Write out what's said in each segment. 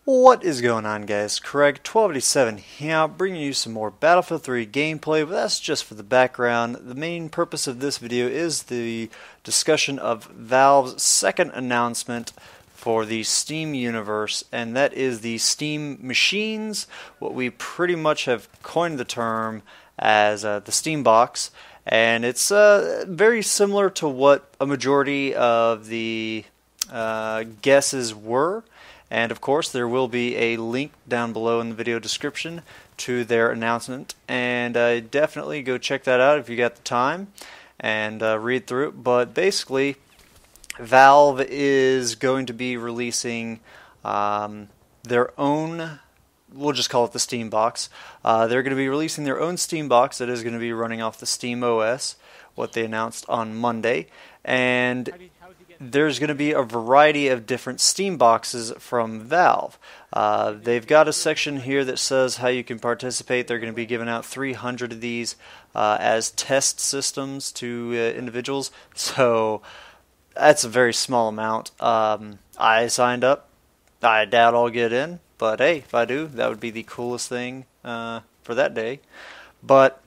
What is going on, guys? Craig 1287 here, bringing you some more Battlefield 3 gameplay, but that's just for the background. The main purpose of this video is the discussion of Valve's second announcement for the Steam universe, and that is the Steam machines, what we pretty much have coined the term as the Steam box, and it's very similar to what a majority of the guesses were. And of course there will be a link down below in the video description to their announcement, and definitely go check that out if you got the time and read through it. But basically Valve is going to be releasing their own, we'll just call it the Steam box. They're going to be releasing their own Steam box that is going to be running off the Steam OS, what they announced on Monday, and there's going to be a variety of different Steam boxes from Valve. They've got a section here that says how you can participate. They're going to be giving out 300 of these as test systems to individuals, so that's a very small amount. I signed up. I doubt I'll get in, but hey, if I do, that would be the coolest thing for that day. But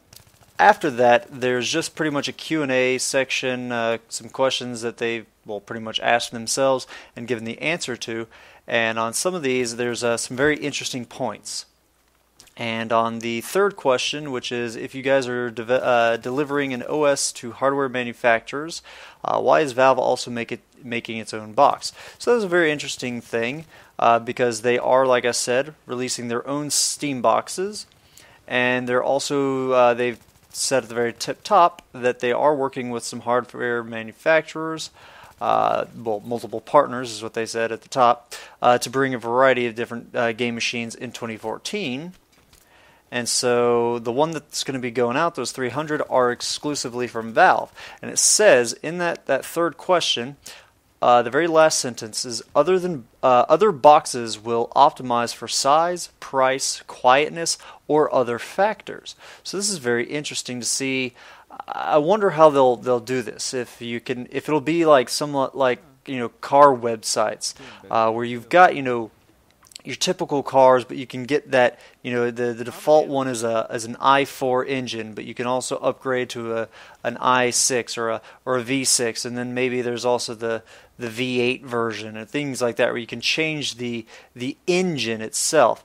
after that, there's just pretty much a Q&A section, some questions that they've pretty much asked themselves and given the answer to. And on some of these, there's some very interesting points. And on the third question, which is if you guys are delivering an OS to hardware manufacturers, why is Valve also making its own box? So that's a very interesting thing because they are, like I said, releasing their own Steam boxes, and they're also they've said at the very top that they are working with some hardware manufacturers, multiple partners is what they said at the top, to bring a variety of different game machines in 2014. And so the one that's going to be going out, those 300, are exclusively from Valve. And it says in that third question, the very last sentence is, other boxes will optimize for size, price, quietness, or other factors. So this is very interesting to see. I wonder how they'll do this. If it'll be like somewhat like car websites where you've got your typical cars, but you can get that the default one is an i4 engine, but you can also upgrade to an i6 or a V6, and then maybe there's also the V8 version and things like that where you can change the engine itself.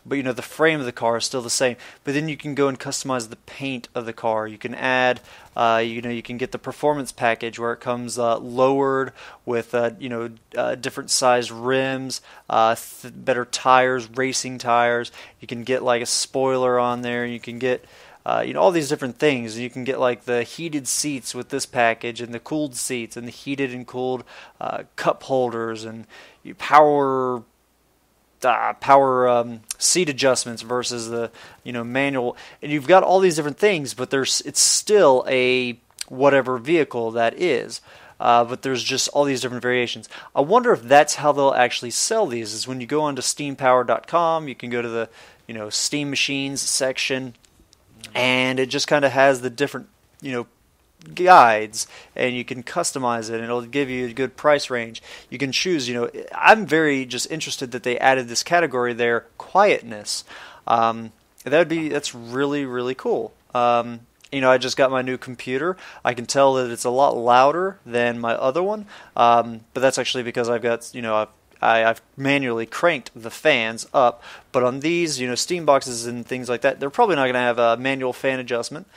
But the frame of the car is still the same. But then you can go and customize the paint of the car. You can add, you can get the performance package where it comes lowered with, different sized rims, better tires, racing tires. You can get like a spoiler on there. You can get, all these different things. You can get like the heated seats with this package, and the cooled seats, and the heated and cooled cup holders, and power seat adjustments versus the manual, and you've got all these different things, but it's still a whatever vehicle that is, but there's just all these different variations. I wonder if that's how they'll actually sell these, is when you go onto steampower.com, you can go to the Steam machines section, and it just kind of has the different guides, and you can customize it, and it'll give you a good price range. You can choose. I'm very just interested that they added this category there, quietness. That's really, really cool. I just got my new computer. I can tell that it's a lot louder than my other one, but that's actually because I've got I've manually cranked the fans up. But on these, Steam boxes and things like that, they're probably not going to have a manual fan adjustment.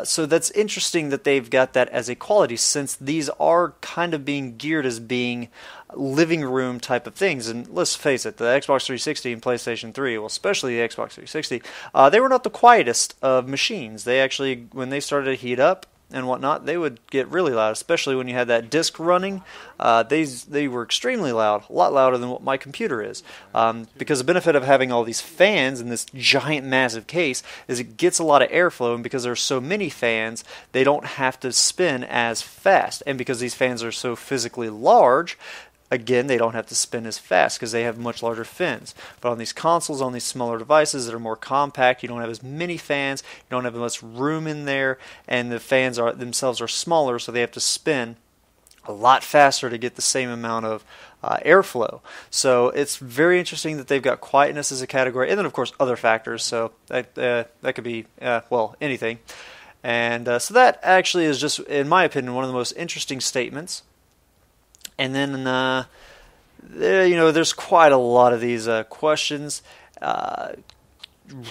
So that's interesting that they've got that as a quality, since these are kind of being geared as being living room type of things. And let's face it, the Xbox 360 and PlayStation 3, well, especially the Xbox 360, they were not the quietest of machines. They actually, when they started to heat up and whatnot, they would get really loud, especially when you had that disc running. They were extremely loud, a lot louder than what my computer is. Because the benefit of having all these fans in this giant massive case is it gets a lot of airflow, and because there's so many fans, they don't have to spin as fast. And because these fans are so physically large, again, they don't have to spin as fast because they have much larger fins. But on these consoles, on these smaller devices that are more compact, you don't have as many fans, you don't have as much room in there, and the fans themselves are smaller, so they have to spin a lot faster to get the same amount of airflow. So it's very interesting that they've got quietness as a category, and then of course other factors. So that could be well, anything. And so that actually is just, in my opinion, one of the most interesting statements. And then there's quite a lot of these questions.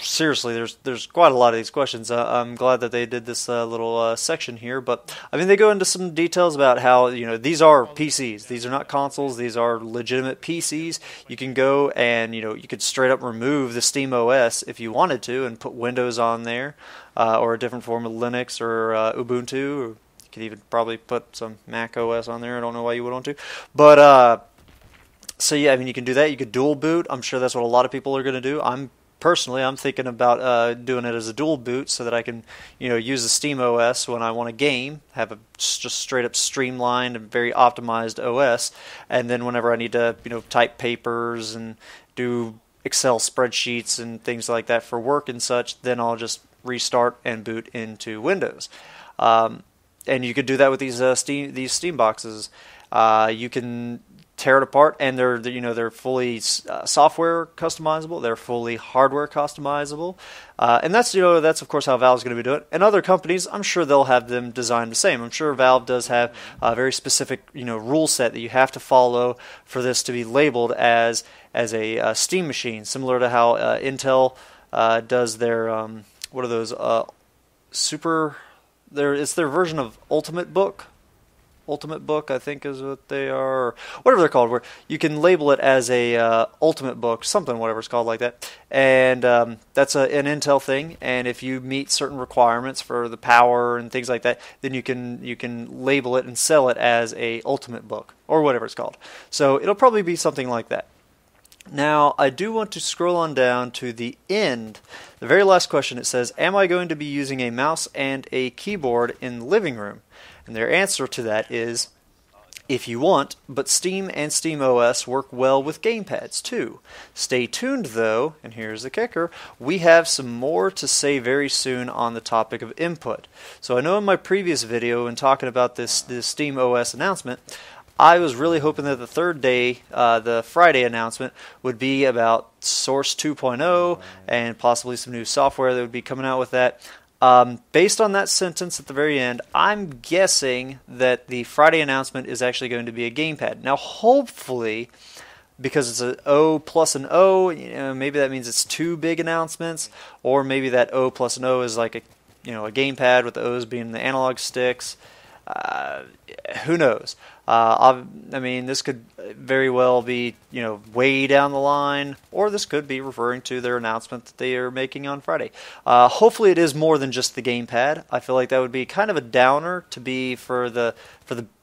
Seriously, there's quite a lot of these questions. I'm glad that they did this little section here, but I mean, they go into some details about how, these are PCs. These are not consoles. These are legitimate PCs. You can go and, you could straight up remove the Steam OS if you wanted to and put Windows on there, or a different form of Linux or Ubuntu, or you could even probably put some Mac OS on there. I don't know why you would want to, but so yeah, I mean, you can do that. You could dual boot. I'm sure that's what a lot of people are going to do. Personally, I'm thinking about doing it as a dual boot so that I can, use the Steam OS when I want a game, have a just straight up streamlined and very optimized OS, and then whenever I need to, type papers and do Excel spreadsheets and things like that for work and such, then I'll just restart and boot into Windows. And you could do that with these Steam boxes. You can tear it apart, and they're fully software customizable. They're fully hardware customizable, and that's of course how Valve's going to be doing it. And other companies, I'm sure they'll have them designed the same. I'm sure Valve does have a very specific rule set that you have to follow for this to be labeled as a Steam machine, similar to how Intel does their what are those it's their version of Ultimate Book. Ultimate Book, I think, is what they are, or whatever they're called, where you can label it as a Ultimate Book, something, whatever it's called like that. And that's an Intel thing, and if you meet certain requirements for the power and things like that, then you can label it and sell it as a Ultimate Book, or whatever it's called. So it'll probably be something like that. Now, I do want to scroll on down to the end. The very last question, it says, am I going to be using a mouse and a keyboard in the living room? And their answer to that is, if you want, but Steam and Steam OS work well with gamepads too. Stay tuned though, and here's the kicker, we have some more to say very soon on the topic of input. So I know in my previous video, when talking about this Steam OS announcement, I was really hoping that the third day, the Friday announcement, would be about Source 2.0 and possibly some new software that would be coming out with that. Based on that sentence at the very end, I'm guessing that the Friday announcement is actually going to be a gamepad. Now, hopefully, because it's an O plus an O, maybe that means it's two big announcements, or maybe that O plus an O is like a gamepad with the O's being the analog sticks. Who knows? I mean, this could very well be, way down the line, or this could be referring to their announcement that they are making on Friday. Hopefully it is more than just the gamepad. I feel like that would be kind of a downer to be for the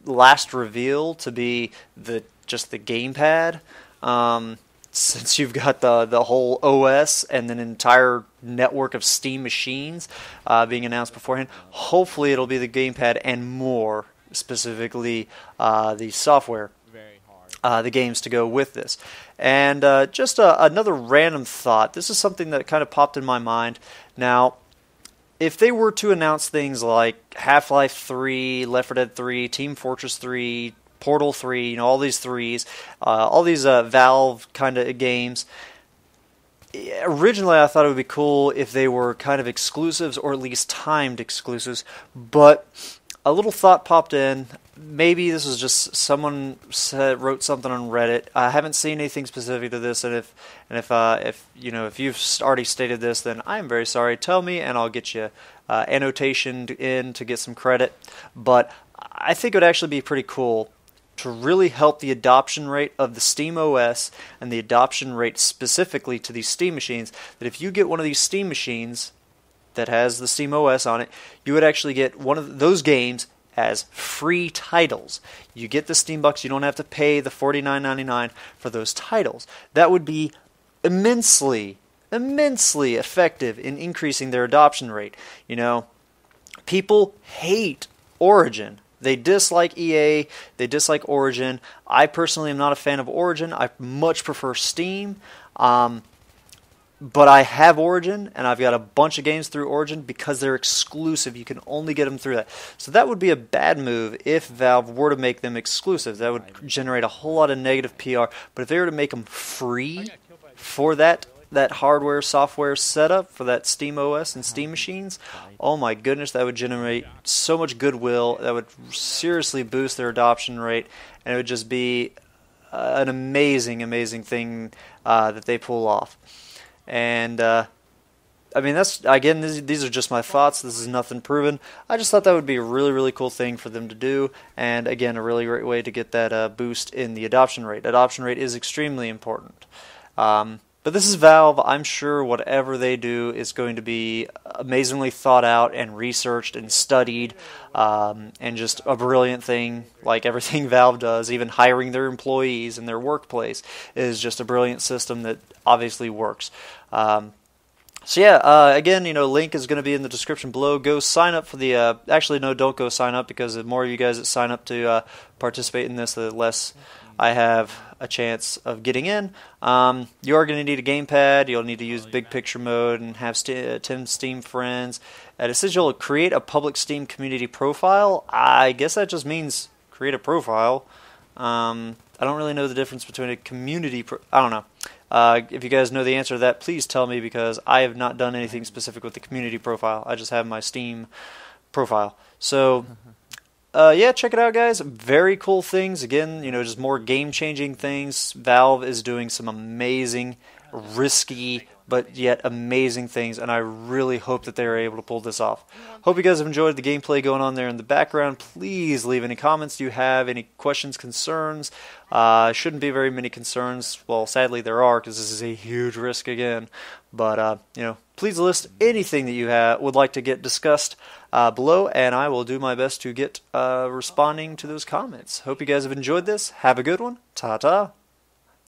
last reveal to be just the gamepad. Since you've got the whole OS and an entire network of Steam machines being announced beforehand, hopefully it'll be the gamepad and more, specifically the software, the games to go with this. And just another random thought. This is something that kind of popped in my mind. Now, if they were to announce things like Half-Life 3, Left 4 Dead 3, Team Fortress 3, Portal 3, all these threes, all these Valve kind of games. Originally, I thought it would be cool if they were kind of exclusives, or at least timed exclusives, but a little thought popped in. Maybe this was just someone wrote something on Reddit. I haven't seen anything specific to this, and if you've already stated this, then I'm very sorry. Tell me, and I'll get you annotation in to get some credit. But I think it would actually be pretty cool to really help the adoption rate of the Steam OS and the adoption rate specifically to these Steam machines, that if you get one of these Steam machines that has the Steam OS on it, you would actually get one of those games as free titles. You get the Steam Bucks, you don't have to pay the $49.99 for those titles. That would be immensely effective in increasing their adoption rate. People hate Origin. They dislike EA, they dislike Origin. I personally am not a fan of Origin. I much prefer Steam. but I have Origin, and I've got a bunch of games through Origin because they're exclusive. You can only get them through that. So that would be a bad move if Valve were to make them exclusive. That would generate a whole lot of negative PR. But if they were to make them free for that hardware, software setup, for that Steam OS and Steam machines, oh my goodness, that would generate so much goodwill. That would seriously boost their adoption rate, and it would just be an amazing, amazing thing that they pull off. And I mean, that's, again, these are just my thoughts. This is nothing proven. I just thought that would be a really, really cool thing for them to do, and again, a really great way to get that boost in the adoption rate. Adoption rate is extremely important. But this is Valve. I'm sure whatever they do is going to be amazingly thought out and researched and studied, and just a brilliant thing, like everything Valve does. Even hiring their employees in their workplace is just a brilliant system that obviously works. So yeah, again, link is going to be in the description below. Go sign up for the, actually no, don't go sign up, because the more of you guys that sign up to participate in this, the less I have a chance of getting in. You are going to need a gamepad. You'll need to use big picture mode and have 10 Steam friends. And it says you'll create a public Steam community profile. I guess that just means create a profile. I don't really know the difference between a community I don't know. If you guys know the answer to that, please tell me, because I have not done anything specific with the community profile. I just have my Steam profile. So yeah, check it out, guys. Very cool things. Again, just more game-changing things. Valve is doing some amazing, risky, but yet amazing things, and I really hope that they're able to pull this off. Hope you guys have enjoyed the gameplay going on there in the background. Please leave any comments you have, any questions, concerns. Shouldn't be very many concerns. Well, sadly there are, because this is a huge risk again. But, please list anything that you would like to get discussed below, and I will do my best to get responding to those comments. Hope you guys have enjoyed this. Have a good one. Ta-ta.